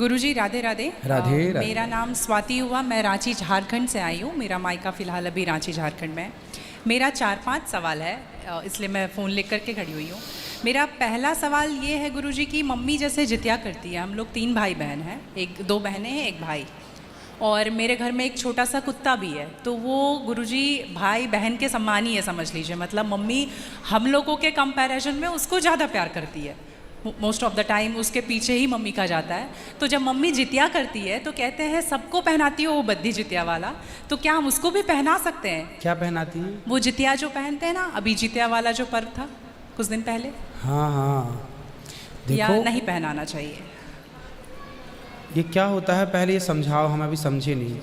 गुरुजी राधे राधे। राधे राधे। मेरा नाम स्वाति हुआ, मैं रांची झारखंड से आई हूँ। मेरा मायका फ़िलहाल अभी रांची झारखंड में है। मेरा 4-5 सवाल है, इसलिए मैं फ़ोन लेकर करके खड़ी हुई हूँ। मेरा पहला सवाल ये है गुरुजी कि मम्मी जैसे जितिया करती है, हम लोग 3 भाई बहन हैं, 2 बहनें हैं, 1 भाई, और मेरे घर में एक छोटा सा कुत्ता भी है। तो वो गुरुजी भाई बहन के समान ही है, समझ लीजिए। मतलब मम्मी हम लोगों के कंपैरिजन में उसको ज़्यादा प्यार करती है। मोस्ट ऑफ द टाइम उसके पीछे ही मम्मी का जाता है। तो जब मम्मी जितिया करती है तो कहते हैं सबको पहनाती हो वो बद्धी जितिया वाला, तो क्या हम उसको भी पहना सकते हैं? क्या पहनाती हैं? वो जितिया जो पहनते हैं ना, अभी जितिया वाला जो पर्व था कुछ दिन पहले। हाँ हाँ, देखो, या नहीं पहनाना चाहिए? ये क्या होता है पहले ये समझाओ, हम अभी समझे नहीं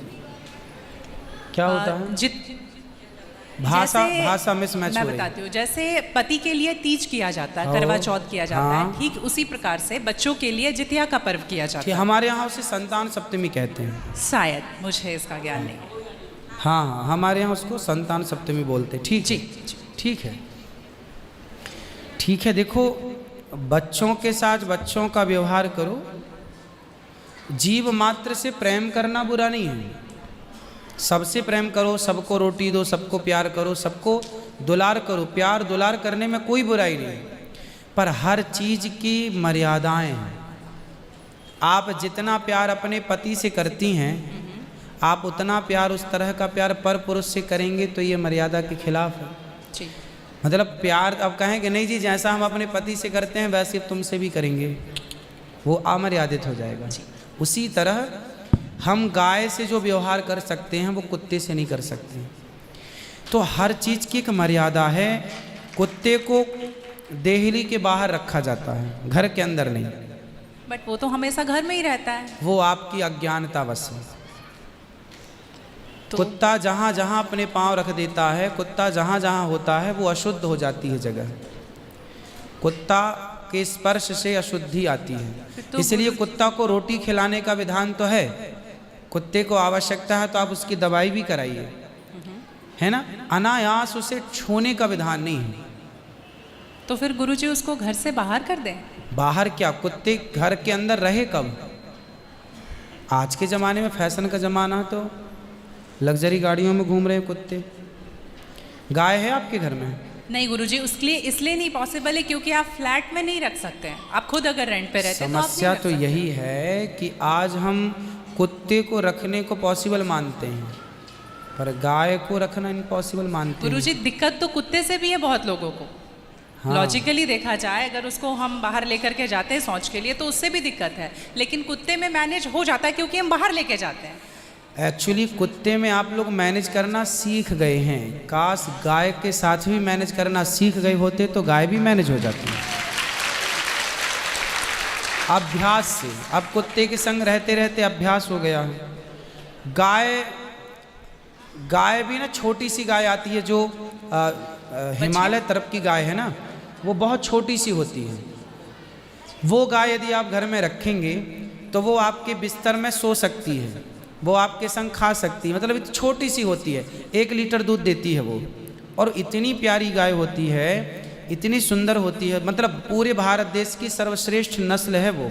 क्या होता है। भाषा मिसमैच हो रही है। मैं बताती हूँ, जैसे पति के लिए तीज किया जाता है, करवा चौथ किया जाता है, ठीक उसी प्रकार से बच्चों के लिए जितिया का पर्व किया जाता है। हमारे यहाँ उसे संतान सप्तमी कहते हैं शायद, मुझे इसका ज्ञान नहीं है। हाँ, हमारे यहाँ उसको संतान सप्तमी बोलते हैं। ठीक जी, ठीक है, ठीक है। देखो, बच्चों के साथ बच्चों का व्यवहार करो। जीव मात्र से प्रेम करना बुरा नहीं है। सबसे प्रेम करो, सबको रोटी दो, सबको प्यार करो, सबको दुलार करो। प्यार दुलार करने में कोई बुराई नहीं, पर हर चीज़ की मर्यादाएं हैं। आप जितना प्यार अपने पति से करती हैं, आप उतना प्यार, उस तरह का प्यार पर पुरुष से करेंगे तो ये मर्यादा के खिलाफ है। जी। मतलब प्यार अब कहें कि नहीं जी, जैसा हम अपने पति से करते हैं वैसे तुमसे भी करेंगे, वो अमर्यादित हो जाएगा। उसी तरह हम गाय से जो व्यवहार कर सकते हैं वो कुत्ते से नहीं कर सकते। तो हर चीज़ की एक मर्यादा है। कुत्ते को देहली के बाहर रखा जाता है, घर के अंदर नहीं। बट वो तो हमेशा घर में ही रहता है। वो आपकी अज्ञानतावश है। कुत्ता जहाँ जहाँ अपने पाँव रख देता है, कुत्ता जहाँ जहाँ होता है वो अशुद्ध हो जाती है जगह। कुत्ता के स्पर्श से अशुद्धि आती है। इसलिए कुत्ता को रोटी खिलाने का विधान तो है। कुत्ते को आवश्यकता है तो आप उसकी दवाई भी कराइए, है ना। अनायास उसे छूने का विधान नहीं है। तो फिर गुरुजी उसको घर से बाहर कर दें? बाहर क्या, कुत्ते घर के अंदर रहे कब? आज के ज़माने में फैशन का ज़माना, तो लग्जरी गाड़ियों में घूम रहे हैं कुत्ते। गाय है आपके घर में? नहीं गुरुजी, उसके लिए इसलिए नहीं पॉसिबल है क्योंकि आप फ्लैट में नहीं रख सकते हैं। आप खुद अगर रेंट पे रहते हैं तो समस्या तो यही है कि आज हम कुत्ते को रखने को पॉसिबल मानते हैं, पर गाय को रखना इम्पॉसिबल मानते हैं। गुरुजी, दिक्कत तो कुत्ते से भी है बहुत लोगों को। हाँ। लॉजिकली देखा जाए, अगर उसको हम बाहर लेकर के जाते हैं शौच के लिए तो उससे भी दिक्कत है, लेकिन कुत्ते में मैनेज हो जाता है क्योंकि हम बाहर लेके जाते हैं। एक्चुअली कुत्ते में आप लोग मैनेज करना सीख गए हैं। काश गाय के साथ भी मैनेज करना सीख गए होते तो गाय भी मैनेज हो जाती है अभ्यास से। अब कुत्ते के संग रहते रहते अभ्यास हो गया है। गाय भी ना, छोटी सी गाय आती है जो हिमालय तरफ की गाय है ना, वो बहुत छोटी सी होती है। वो गाय यदि आप घर में रखेंगे तो वो आपके बिस्तर में सो सकती है, वो आपके संग खा सकती है। मतलब इतनी छोटी सी होती है, 1 लीटर दूध देती है वो, और इतनी प्यारी गाय होती है, इतनी सुंदर होती है। मतलब पूरे भारत देश की सर्वश्रेष्ठ नस्ल है वो,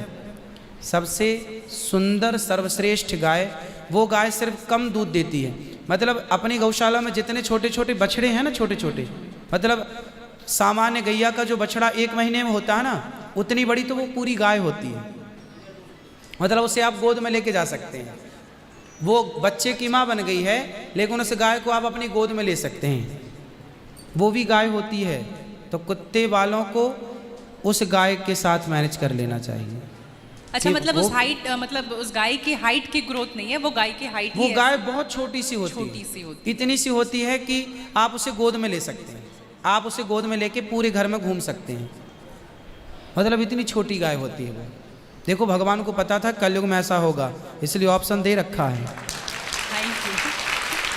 सबसे सुंदर सर्वश्रेष्ठ गाय। वो गाय सिर्फ कम दूध देती है। मतलब अपनी गौशाला में जितने छोटे छोटे बछड़े हैं ना, छोटे छोटे, मतलब सामान्य गैया का जो बछड़ा 1 महीने में होता है ना, उतनी बड़ी तो वो पूरी गाय होती है। मतलब उसे आप गोद में लेके जा सकते हैं। वो बच्चे की माँ बन गई है, लेकिन उस गाय को आप अपनी गोद में ले सकते हैं, वो भी गाय होती है। तो कुत्ते वालों को उस गाय के साथ मैनेज कर लेना चाहिए। अच्छा, मतलब उस हाइट, मतलब उस गाय की हाइट की ग्रोथ नहीं है, वो गाय की हाइट, वो गाय बहुत छोटी सी होती है, इतनी सी होती है कि आप उसे गोद में ले सकते हैं। आप उसे गोद में लेके पूरे घर में घूम सकते हैं। मतलब इतनी छोटी गाय होती है वो। देखो, भगवान को पता था कलयुग में ऐसा होगा, इसलिए ऑप्शन दे रखा है।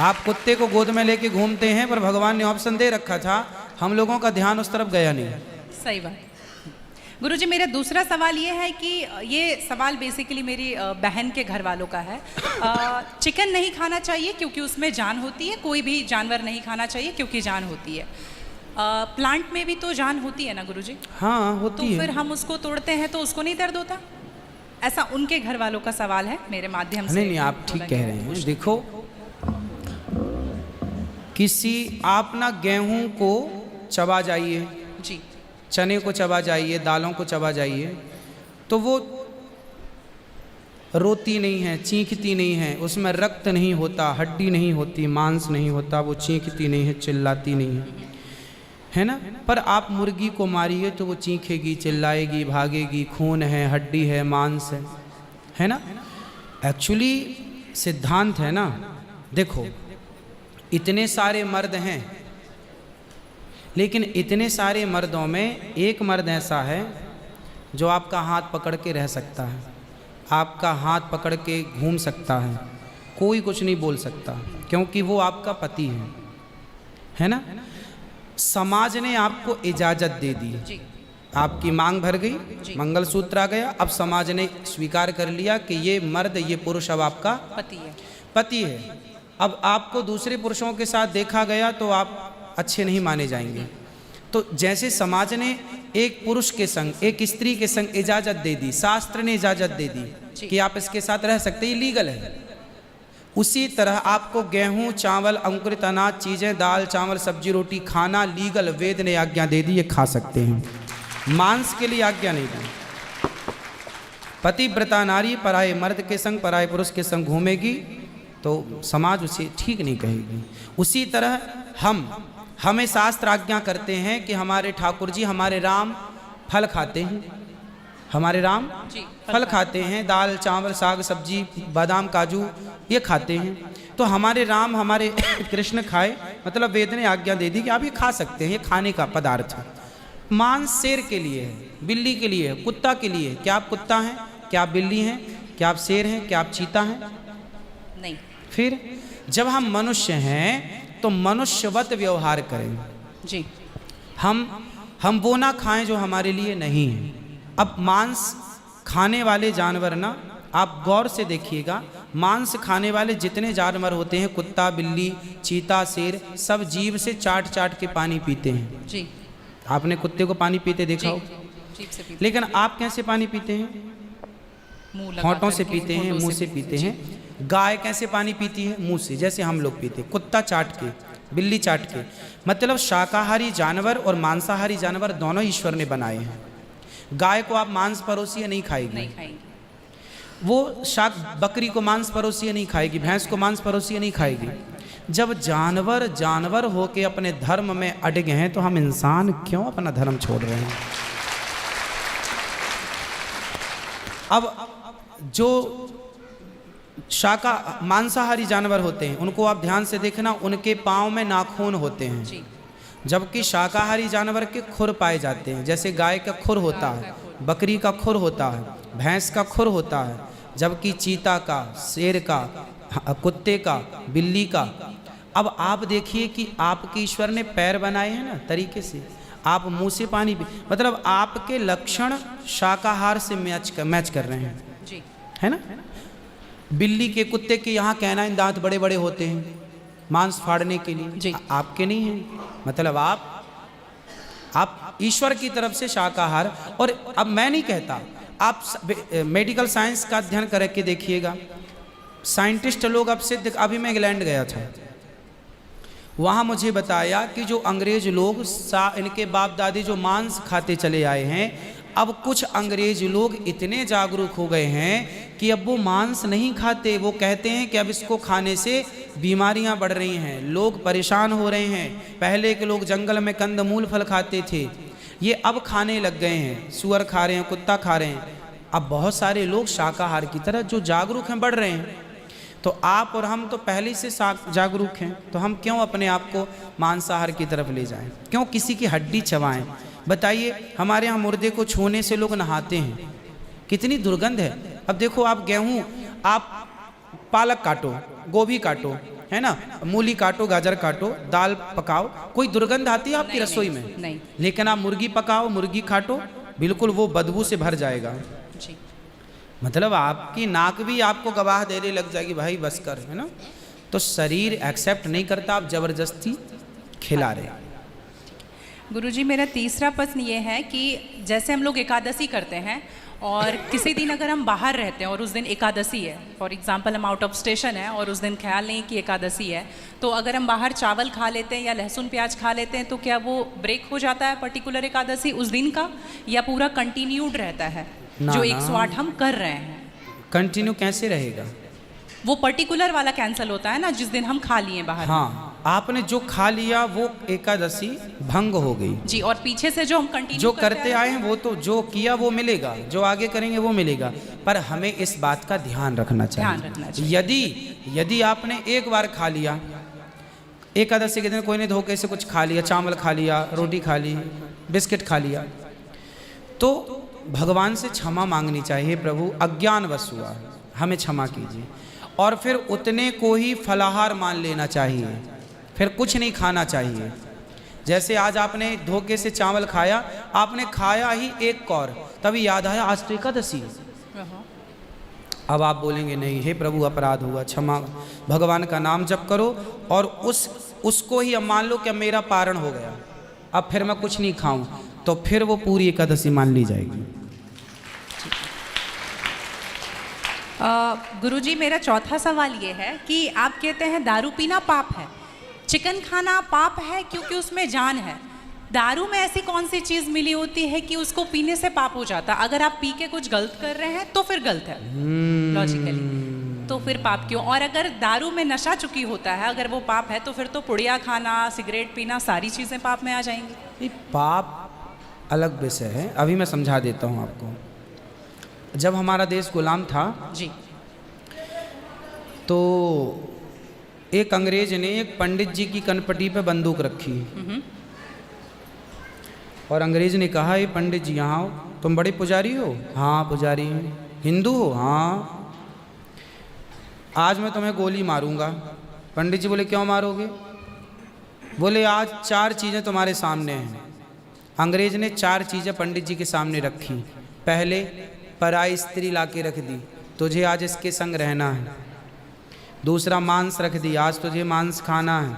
आप कुत्ते को गोद में लेके घूमते हैं, पर भगवान ने ऑप्शन दे रखा था, हम लोगों का ध्यान उस तरफ गया नहीं। सही बात। गुरुजी, मेरा दूसरा सवाल ये है कि ये सवाल बेसिकली मेरी बहन के घर वालों का है। चिकन नहीं खाना चाहिए क्योंकि उसमें जान होती है, कोई भी जानवर नहीं खाना चाहिए क्योंकि जान होती है। प्लांट में भी तो जान होती है ना गुरुजी? हाँ होती है। तो फिर हम उसको तोड़ते हैं तो उसको नहीं दर्द होता? ऐसा उनके घर वालों का सवाल है, मेरे माध्यम से। नहीं, आप ठीक कह रहे हैं। देखो, आप ना गेहूं को चबा जाइए जी, चने को चबा जाइए, दालों को चबा जाइए, तो वो रोती नहीं है, चीखती नहीं है, उसमें रक्त नहीं होता, हड्डी नहीं होती, मांस नहीं होता, वो चीखती नहीं है, चिल्लाती नहीं है ना। पर आप मुर्गी को मारिए तो वो चीखेगी, चिल्लाएगी, भागेगी, खून है, हड्डी है, मांस है ना। एक्चुअली सिद्धांत है ना। देखो, इतने सारे मर्द हैं, लेकिन इतने सारे मर्दों में एक मर्द ऐसा है जो आपका हाथ पकड़ के रह सकता है, आपका हाथ पकड़ के घूम सकता है, कोई कुछ नहीं बोल सकता, क्योंकि वो आपका पति है ना। समाज ने आपको इजाज़त दे दी, आपकी मांग भर गई, मंगलसूत्र आ गया, अब समाज ने स्वीकार कर लिया कि ये मर्द, ये पुरुष अब आपका पति है। अब आपको दूसरे पुरुषों के साथ देखा गया तो आप अच्छे नहीं माने जाएंगे। तो जैसे समाज ने एक पुरुष के संग, एक स्त्री के संग इजाज़त दे दी, शास्त्र ने इजाज़त दे दी कि आप इसके साथ रह सकते, ये लीगल है, उसी तरह आपको गेहूं, चावल, अंकुरित अनाज चीज़ें, दाल, चावल, सब्जी, रोटी खाना लीगल, वेद ने आज्ञा दे दी, ये खा सकते हैं। मांस के लिए आज्ञा नहीं दी। पतिव्रता नारी पराये मर्द के संग, पराये पुरुष के संग घूमेगी तो समाज उसे ठीक नहीं कहेगी। उसी तरह हमें शास्त्र आज्ञा करते हैं कि हमारे ठाकुर जी, हमारे राम फल खाते हैं, हमारे राम फल खाते हैं, दाल, चावल, साग, सब्जी, बादाम, काजू ये खाते हैं। तो हमारे राम, हमारे कृष्ण खाए, मतलब वेद ने आज्ञा दे दी कि आप ये खा सकते हैं, ये खाने का पदार्थ है। मांस शेर के लिए है, बिल्ली के लिए है, कुत्ता के लिए। क्या आप कुत्ता हैं? क्या आप बिल्ली हैं? क्या आप शेर हैं? क्या आप चीता हैं? नहीं। फिर जब हम मनुष्य हैं तो मनुष्यवत व्यवहार करें जी। हम वो ना खाएं जो हमारे लिए नहीं है। अब मांस खाने वाले जानवर ना, आप गौर से देखिएगा, मांस खाने वाले जितने जानवर होते हैं, कुत्ता, बिल्ली, चीता, शेर, सब जीभ से चाट चाट के पानी पीते हैं जी। आपने कुत्ते को पानी पीते देखा हो? जीभ से पीते। लेकिन आप कैसे पानी पीते हैं? होंठों से पीते हैं, मुंह से पीते हैं। गाय कैसे पानी पीती है? मुंह से, जैसे हम लोग पीते हैं, कुत्ता चाट के, बिल्ली चाट के। मतलब शाकाहारी जानवर और मांसाहारी जानवर दोनों ईश्वर ने बनाए हैं। गाय को आप मांस परोसिए, नहीं खाएगी, वो बकरी को मांस परोसिए नहीं खाएगी, भैंस को मांस परोसिए नहीं खाएगी। जब जानवर होके अपने धर्म में अड़े हैं, तो हम इंसान क्यों अपना धर्म छोड़ रहे हैं? अब जो मांसाहारी जानवर होते हैं, उनको आप ध्यान से देखना, उनके पाँव में नाखून होते हैं, जबकि शाकाहारी जानवर के खुर पाए जाते हैं। जैसे गाय का खुर होता है, बकरी का खुर होता है, भैंस का खुर होता है, जबकि चीता का, शेर का, कुत्ते का, बिल्ली का। अब आप देखिए कि आपके ईश्वर ने पैर बनाए हैं ना तरीके से, आप मुंह से पानी पी, मतलब आपके लक्षण शाकाहार से मैच कर रहे हैं, है ना। बिल्ली के, कुत्ते के यहाँ कैनाइन दांत बड़े बड़े होते हैं मांस फाड़ने के लिए, आपके नहीं है। मतलब आप ईश्वर की तरफ से शाकाहार। और अब मैं नहीं कहता, आप मेडिकल साइंस का अध्ययन करके देखिएगा, साइंटिस्ट लोग अब सिद्ध, अभी मैं इंग्लैंड गया था, वहाँ मुझे बताया कि जो अंग्रेज लोग इनके बाप दादी जो मांस खाते चले आए हैं, अब कुछ अंग्रेज लोग इतने जागरूक हो गए हैं कि अब वो मांस नहीं खाते। वो कहते हैं कि अब इसको खाने से बीमारियां बढ़ रही हैं, लोग परेशान हो रहे हैं। पहले के लोग जंगल में कंदमूल फल खाते थे, ये अब खाने लग गए हैं, सुअर खा रहे हैं, कुत्ता खा रहे हैं। अब बहुत सारे लोग शाकाहार की तरह जो जागरूक हैं बढ़ रहे हैं। तो आप और हम तो पहले से जागरूक हैं, तो हम क्यों अपने आप को मांसाहार की तरफ ले जाएं? क्यों किसी की हड्डी चबाएं? बताइए, हमारे यहाँ मुर्दे को छूने से लोग नहाते हैं, कितनी दुर्गंध है। अब देखो, आप गेहूँ, आप पालक काटो, गोभी काटो, है ना, मूली काटो, गाजर काटो, दाल पकाओ, कोई दुर्गंध आती है आपकी रसोई में? नहीं। लेकिन आप मुर्गी पकाओ, मुर्गी काटो, बिल्कुल वो बदबू से भर जाएगा जी। मतलब आपकी नाक भी आपको गवाह देने लग जाएगी, भाई बस कर, है ना। तो शरीर एक्सेप्ट नहीं करता, आप जबरदस्ती खिला रहे। गुरुजी, मेरा तीसरा प्रश्न ये है कि जैसे हम लोग एकादशी करते हैं और किसी दिन अगर हम बाहर रहते हैं और उस दिन एकादशी है, फॉर एग्जांपल हम आउट ऑफ स्टेशन है और उस दिन ख्याल नहीं कि एकादशी है, तो अगर हम बाहर चावल खा लेते हैं या लहसुन प्याज खा लेते हैं तो क्या वो ब्रेक हो जाता है पर्टिकुलर एकादशी उस दिन का, या पूरा कंटिन्यूड रहता है जो 108 हम कर रहे हैं? कंटिन्यू कैसे रहेगा? वो पर्टिकुलर वाला कैंसिल होता है ना जिस दिन हम खा लिए बाहर। हाँ, आपने जो खा लिया वो एकादशी भंग हो गई जी, और पीछे से जो हम कंटिन्यू जो करते आए हैं वो तो जो किया वो मिलेगा, जो आगे करेंगे वो मिलेगा। पर हमें इस बात का ध्यान रखना चाहिए। यदि आपने एक बार खा लिया, एकादशी के दिन कोई ने धोखे से कुछ खा लिया, चावल खा लिया, रोटी खा ली, बिस्किट खा लिया, तो भगवान से क्षमा मांगनी चाहिए, प्रभु अज्ञानवश हुआ, हमें क्षमा कीजिए। और फिर उतने को ही फलाहार मान लेना चाहिए, फिर कुछ नहीं खाना चाहिए। जैसे आज आपने धोखे से चावल खाया, आपने खाया ही एक कौर, तभी याद आया आज तो एकादशी। अब आप बोलेंगे नहीं, हे प्रभु अपराध हुआ, क्षमा, भगवान का नाम जप करो और उसको ही अब मान लो कि मेरा पारण हो गया, अब फिर मैं कुछ नहीं खाऊं, तो फिर वो पूरी एकादशी मान ली जाएगी। गुरुजी, मेरा चौथा सवाल ये है कि आप कहते हैं दारू पीना पाप है, चिकन खाना पाप है क्योंकि उसमें जान है। दारू में ऐसी कौन सी चीज़ मिली होती है कि उसको पीने से पाप हो जाता? अगर आप पी के कुछ गलत कर रहे हैं तो फिर गलत है लॉजिकली, तो फिर पाप क्यों? और अगर दारू में नशा चुकी होता है, अगर वो पाप है, तो फिर तो पुड़िया खाना, सिगरेट पीना, सारी चीज़ें पाप में आ जाएंगी। पाप अलग विषय है, अभी मैं समझा देता हूँ आपको। जब हमारा देश गुलाम था जी, तो एक अंग्रेज ने एक पंडित जी की कनपटी पे बंदूक रखी और अंग्रेज ने कहा, ये पंडित जी यहाँ आओ, तुम बड़े पुजारी हो? हाँ पुजारी हैं। हिंदू हो? हाँ। आज मैं तुम्हें गोली मारूंगा। पंडित जी बोले क्यों मारोगे? बोले आज 4 चीज़ें तुम्हारे सामने हैं। अंग्रेज ने 4 चीज़ें पंडित जी के सामने रखी। पहले पराई स्त्री ला के रख दी, तुझे आज इसके संग रहना है। दूसरा मांस रख दी, आज तुझे मांस खाना है।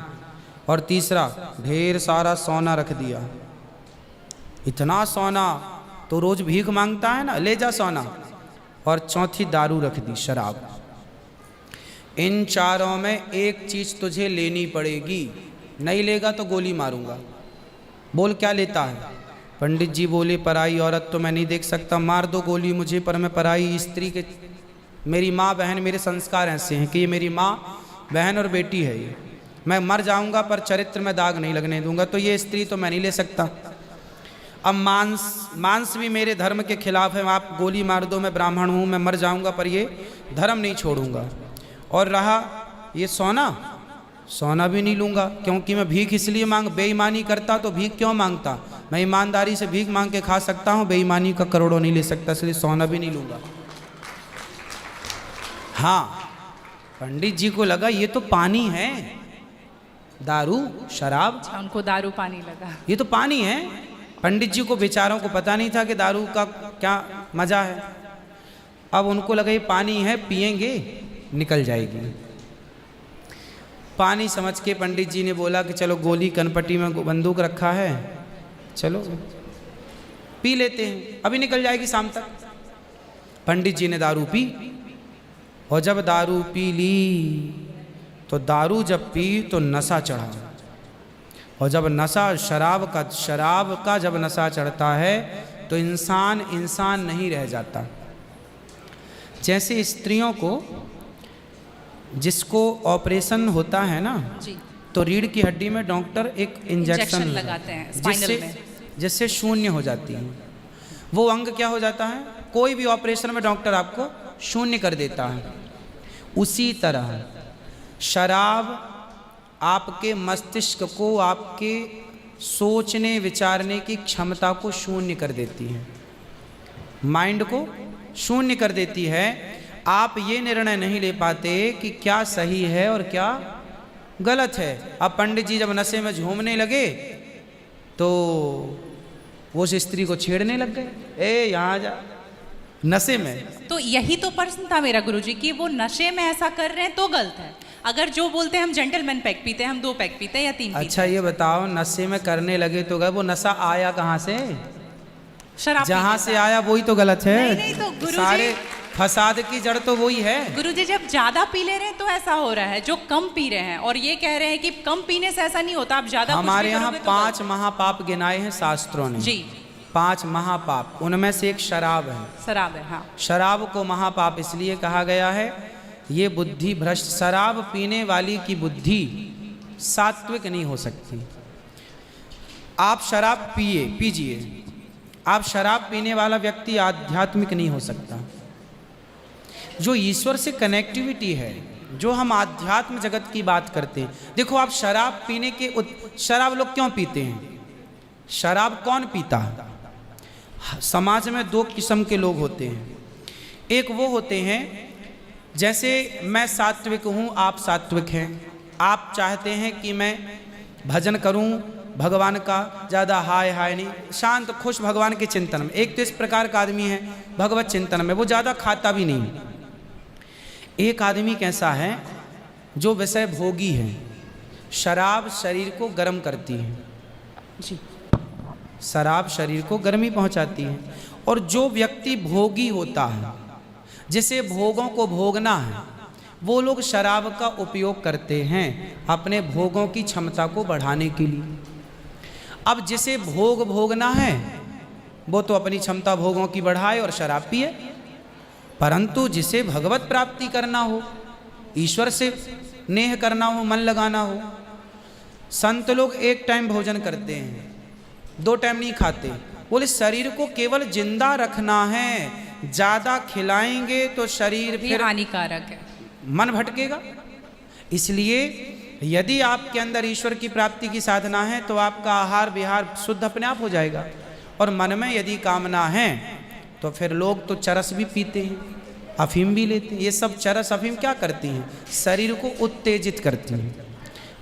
और तीसरा ढेर सारा सोना रख दिया। इतना सोना तो रोज भीख मांगता है ना, ले जा सोना। और चौथी दारू रख दी, शराब। इन चारों में एक चीज तुझे लेनी पड़ेगी, नहीं लेगा तो गोली मारूंगा। बोल क्या लेता है? पंडित जी बोले पराई औरत तो मैं नहीं देख सकता, मार दो गोली मुझे, पर मैं पराई स्त्री के, मेरी माँ बहन, मेरे संस्कार ऐसे हैं कि ये मेरी माँ बहन और बेटी है, ये मैं मर जाऊंगा पर चरित्र में दाग नहीं लगने दूंगा, तो ये स्त्री तो मैं नहीं ले सकता। अब मांस भी मेरे धर्म के खिलाफ है, आप गोली मार दो, मैं ब्राह्मण हूँ, मैं मर जाऊंगा पर ये धर्म नहीं छोड़ूंगा। और रहा ये सोना भी नहीं लूँगा, क्योंकि मैं भीख इसलिए बेईमानी करता तो भीख क्यों मांगता? मैं ईमानदारी से भीख मांग के खा सकता हूँ, बेईमानी का करोड़ों नहीं ले सकता, इसलिए सोना भी नहीं लूँगा। हाँ, पंडित जी को लगा ये तो पानी है, दारू शराब, उनको दारू पानी लगा, ये तो पानी है। पंडित जी को बेचारों को पता नहीं था कि दारू का क्या मजा है। अब उनको लगा ये पानी है, पिएंगे निकल जाएगी। पानी समझ के पंडित जी ने बोला कि चलो गोली कनपटी में बंदूक रखा है, चलो पी लेते हैं, अभी निकल जाएगी शाम तक। पंडित जी ने दारू पी, और जब दारू पी ली तो दारू जब पी तो नशा चढ़ा। और जब नशा शराब का जब नशा चढ़ता है तो इंसान नहीं रह जाता। जैसे स्त्रियों को जिसको ऑपरेशन होता है ना जी, तो रीढ़ की हड्डी में डॉक्टर एक इंजेक्शन लगाते हैं स्पाइनल में, जिससे शून्य हो जाती है। वो अंग क्या हो जाता है? कोई भी ऑपरेशन में डॉक्टर आपको शून्य कर देता है। उसी तरह शराब आपके मस्तिष्क को, आपके सोचने विचारने की क्षमता को शून्य कर देती है, माइंड को शून्य कर देती है। आप ये निर्णय नहीं ले पाते कि क्या सही है और क्या गलत है। अब पंडित जी जब नशे में झूमने लगे तो वो उस स्त्री को छेड़ने लग गए, ए यहाँ जा, नशे में। तो यही तो प्रश्न था मेरा गुरुजी कि वो नशे में ऐसा कर रहे हैं तो गलत है। अगर जो बोलते हैं हम जेंटलमैन पैक पीते हैं, हम 2 पैक पीते हैं या 3 पीते हैं। अच्छा ये बताओ, नशे में करने लगे तो गए, वो नशा आया कहाँ से? शराब जहाँ पीने से आया वही तो गलत है। नहीं, तो गुरुजी- सारे फसाद की जड़ तो वही है। गुरुजी जब ज्यादा पी ले रहे हैं तो ऐसा हो रहा है, जो कम पी रहे हैं और ये कह रहे हैं कि कम पीने से ऐसा नहीं होता, आप ज्यादा कुछ भी हमारे यहाँ करोगे तो 5 महापाप गिनाए हैं शास्त्रों ने। जी 5 महापाप, उनमें से एक शराब है। शराब है, हाँ। शराब को महापाप इसलिए कहा गया है, ये बुद्धि भ्रष्ट, शराब पीने वाली की बुद्धि सात्विक नहीं हो सकती। आप शराब पीजिए, आप शराब पीने वाला व्यक्ति आध्यात्मिक नहीं हो सकता। जो ईश्वर से कनेक्टिविटी है, जो हम आध्यात्म जगत की बात करते हैं, देखो आप शराब पीने के शराब लोग क्यों पीते हैं? शराब कौन पीता है? समाज में 2 किस्म के लोग होते हैं। एक वो होते हैं, जैसे मैं सात्विक हूँ, आप सात्विक हैं, आप चाहते हैं कि मैं भजन करूँ भगवान का, ज़्यादा हाय हाय नहीं, शांत खुश भगवान के चिंतन में। एक तो इस प्रकार का आदमी है भगवत चिंतन में, वो ज़्यादा खाता भी नहीं। एक आदमी कैसा है जो विषय भोगी है। शराब शरीर को गर्म करती है जी, शराब शरीर को गर्मी पहुंचाती है। और जो व्यक्ति भोगी होता है, जिसे भोगों को भोगना है, वो लोग शराब का उपयोग करते हैं अपने भोगों की क्षमता को बढ़ाने के लिए। अब जिसे भोग भोगना है वो तो अपनी क्षमता भोगों की बढ़ाए और शराब पिए, परंतु जिसे भगवत प्राप्ति करना हो, ईश्वर से नेह करना हो, मन लगाना हो, संत लोग एक टाइम भोजन करते हैं, 2 टाइम नहीं खाते। बोले शरीर को केवल जिंदा रखना है, ज़्यादा खिलाएंगे तो शरीर फिर हानिकारक है, मन भटकेगा। इसलिए यदि आपके अंदर ईश्वर की प्राप्ति की साधना है तो आपका आहार विहार शुद्ध अपने आप हो जाएगा। और मन में यदि कामना है तो फिर लोग तो चरस भी पीते हैं, अफीम भी लेते हैं। ये सब चरस अफीम क्या करती हैं? शरीर को उत्तेजित करती हैं।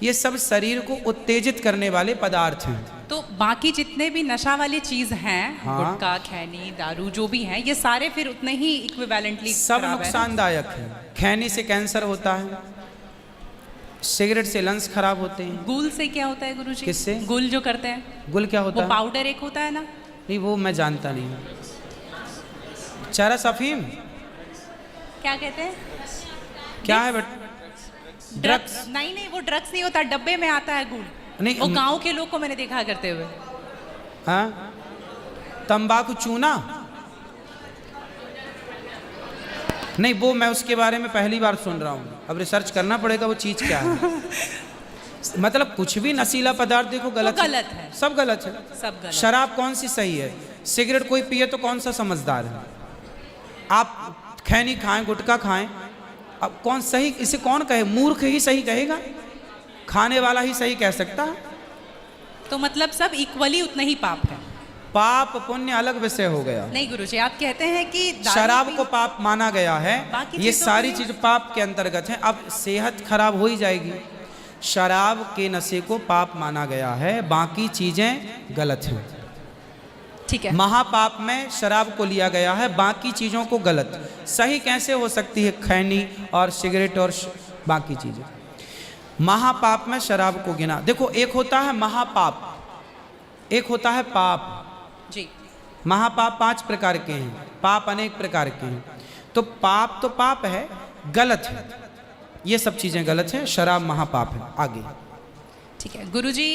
ये सब शरीर को उत्तेजित करने वाले पदार्थ हैं। तो बाकी जितने भी नशा वाली चीज हैं, हाँ। गुटखा, खैनी, दारू जो भी हैं, ये सारे फिर उतने ही इक्विवेलेंटली सब नुकसानदायक है। खैनी से कैंसर होता है, सिगरेट से लंग्स खराब होते हैं। गुल से क्या होता है गुरुजी? किससे? गुल जो करते हैं, गुल क्या होता वो है? पाउडर एक होता है ना? नहीं, वो मैं जानता नहीं। चरस अफीम क्या कहते हैं? क्या है बट? ड्रग्स? नहीं, वो ड्रग्स नहीं होता, डब्बे में आता है गुल। नहीं, वो गांव के लोग को मैंने देखा करते हुए। हाँ, तंबाकू चूना? नहीं, वो मैं उसके बारे में पहली बार सुन रहा हूँ, अब रिसर्च करना पड़ेगा वो चीज़ क्या है। मतलब कुछ भी नशीला पदार्थ देखो गलत है, सब गलत है, सब गलत। शराब कौन सी सही है? सिगरेट कोई पिए तो कौन सा समझदार है? आप खैनी खाएं, गुटखा खाएं, अब कौन सही? इसे कौन कहे? मूर्ख ही सही कहेगा, खाने वाला ही सही कह सकता है। तो मतलब सब इक्वली उतना ही पाप है। पाप पुण्य अलग विषय हो गया। नहीं गुरुजी, आप कहते हैं कि शराब को पाप माना गया है, ये सारी चीज पाप के अंतर्गत है। अब सेहत खराब हो ही जाएगी। शराब के नशे को पाप माना गया है, बाकी चीजें गलत हैं। ठीक है, महापाप में शराब को लिया गया है, बाकी चीजों को गलत। सही कैसे हो सकती है? खैनी और सिगरेट और बाकी चीजें। महापाप में शराब को गिना। देखो, एक होता है महापाप, एक होता है पाप जी। महापाप 5 प्रकार के हैं, पाप अनेक प्रकार के हैं। तो पाप है, गलत है, ये सब चीजें गलत हैं। शराब महापाप है। आगे ठीक है गुरुजी,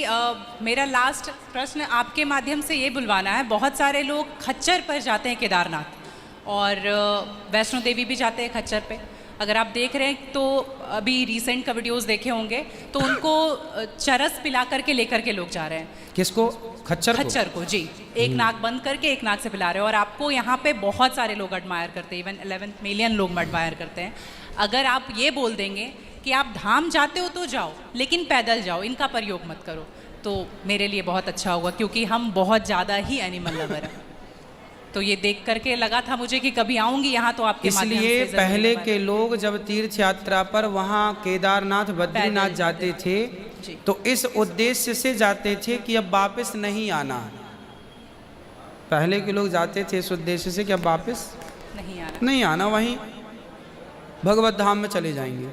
मेरा लास्ट प्रश्न आपके माध्यम से ये बुलवाना है। बहुत सारे लोग खच्चर पर जाते हैं केदारनाथ, और वैष्णो देवी भी जाते हैं खच्चर पे। अगर आप देख रहे हैं तो अभी रिसेंट का वीडियोस देखे होंगे, तो उनको चरस पिला करके लेकर के लोग जा रहे हैं। किसको? खच्चर को जी। एक नाक बंद करके एक नाक से पिला रहे हैं, और आपको यहाँ पे बहुत सारे लोग एडमायर करते हैं, इवन 11 मिलियन लोग एडमायर करते हैं। अगर आप ये बोल देंगे कि आप धाम जाते हो तो जाओ, लेकिन पैदल जाओ, इनका प्रयोग मत करो, तो मेरे लिए बहुत अच्छा होगा, क्योंकि हम बहुत ज़्यादा ही एनिमल लवर हैं। तो ये देख करके लगा था मुझे कि कभी आऊँगी यहाँ तो आपके माध्यम से। इसलिए पहले के लोग जब तीर्थ यात्रा पर वहाँ केदारनाथ बद्रीनाथ जाते थे तो इस उद्देश्य से जाते थे कि अब वापस नहीं आना। पहले के लोग जाते थे इस उद्देश्य से कि अब वापस नहीं आना, वहीं भगवत धाम में चले जाएंगे।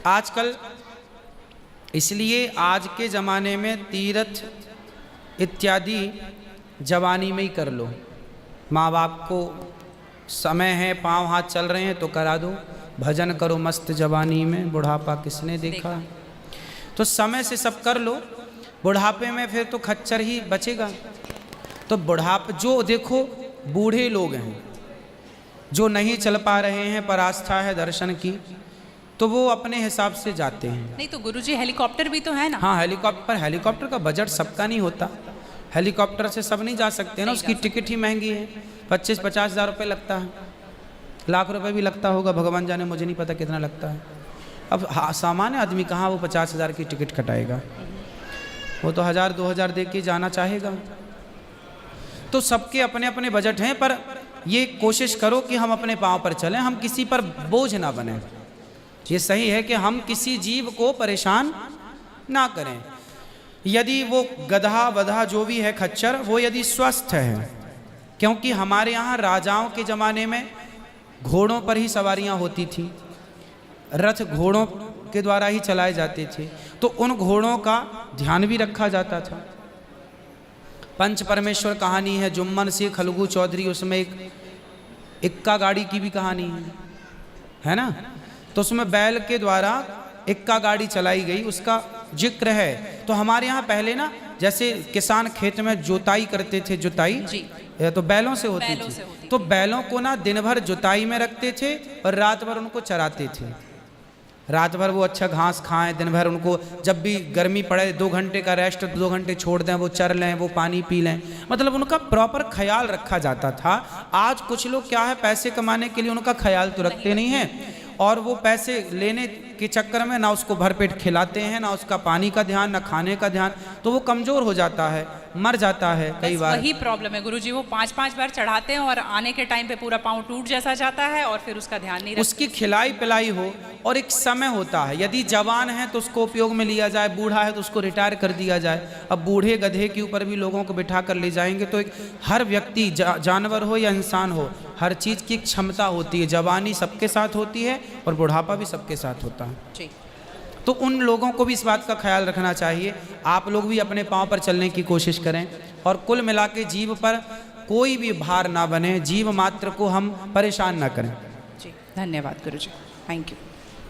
आजकल इसलिए आज के ज़माने में तीर्थ इत्यादि जवानी में ही कर लो। माँ बाप को समय है, पाँव हाथ चल रहे हैं तो करा दो। भजन करो मस्त जवानी में, बुढ़ापा किसने देखा। तो समय से सब कर लो, बुढ़ापे में फिर तो खच्चर ही बचेगा। तो बुढ़ापा जो देखो बूढ़े लोग हैं जो नहीं चल पा रहे हैं पर आस्था है दर्शन की, तो वो अपने हिसाब से जाते हैं। नहीं तो गुरुजी हेलीकॉप्टर भी तो है ना। हाँ हेलीकॉप्टर का बजट सबका नहीं होता, हेलीकॉप्टर से सब नहीं जा सकते ना, उसकी टिकट ही महंगी है, 25-50 हज़ार रुपये लगता है, लाख रुपए भी लगता होगा, भगवान जाने, मुझे नहीं पता कितना लगता है। अब सामान्य आदमी कहाँ वो 50 हज़ार की टिकट कटाएगा, वो तो 1000-2000 दे के जाना चाहेगा। तो सबके अपने अपने बजट हैं, पर ये कोशिश करो कि हम अपने पाँव पर चलें, हम किसी पर बोझ ना बने। ये सही है कि हम किसी जीव को परेशान ना करें। यदि वो गधा वधा जो भी है खच्चर, वो यदि स्वस्थ है, क्योंकि हमारे यहाँ राजाओं के ज़माने में घोड़ों पर ही सवारियाँ होती थी, रथ घोड़ों के द्वारा ही चलाए जाते थे, तो उन घोड़ों का ध्यान भी रखा जाता था। पंच परमेश्वर कहानी है, जुम्मन सिंह खलगू चौधरी, उसमें एक इक्का गाड़ी की भी कहानी है ना। तो उसमें बैल के द्वारा इक्का गाड़ी चलाई गई, उसका जिक्र है। तो हमारे यहाँ पहले ना, जैसे किसान खेत में जोताई करते थे, जुताई तो बैलों से होती थी। तो बैलों को ना दिन भर जुताई में रखते थे और रात भर उनको चराते थे। रात भर वो अच्छा घास खाएं, दिन भर उनको जब भी गर्मी पड़े 2 घंटे का रेस्ट, 2 घंटे छोड़ दें, वो चर लें, वो पानी पी लें, मतलब उनका प्रॉपर ख्याल रखा जाता था। आज कुछ लोग क्या है, पैसे कमाने के लिए उनका ख्याल तो रखते नहीं हैं, और वो पैसे लेने के चक्कर में ना उसको भरपेट खिलाते हैं, ना उसका पानी का ध्यान, ना खाने का ध्यान, तो वो कमज़ोर हो जाता है, मर जाता है कई बार। वही प्रॉब्लम है गुरुजी, वो 5-5 बार चढ़ाते हैं और आने के टाइम पे पूरा पाँव टूट जैसा जाता है और फिर उसका ध्यान नहीं रखते। उसकी खिलाई पिलाई हो, और एक समय होता है, यदि जवान है तो उसको उपयोग में लिया जाए, बूढ़ा है तो उसको रिटायर कर दिया जाए। अब बूढ़े गधे के ऊपर भी लोगों को बिठा कर ले जाएंगे तो एक हर व्यक्ति जानवर हो या इंसान हो, हर चीज़ की क्षमता होती है। जवानी सबके साथ होती है और बुढ़ापा भी सबके साथ होता है जी। तो उन लोगों को भी इस बात का ख्याल रखना चाहिए। आप लोग भी अपने पाँव पर चलने की कोशिश करें, और कुल मिला के जीव पर कोई भी भार ना बने, जीव मात्र को हम परेशान ना करें। जी धन्यवाद गुरुजी, थैंक यू।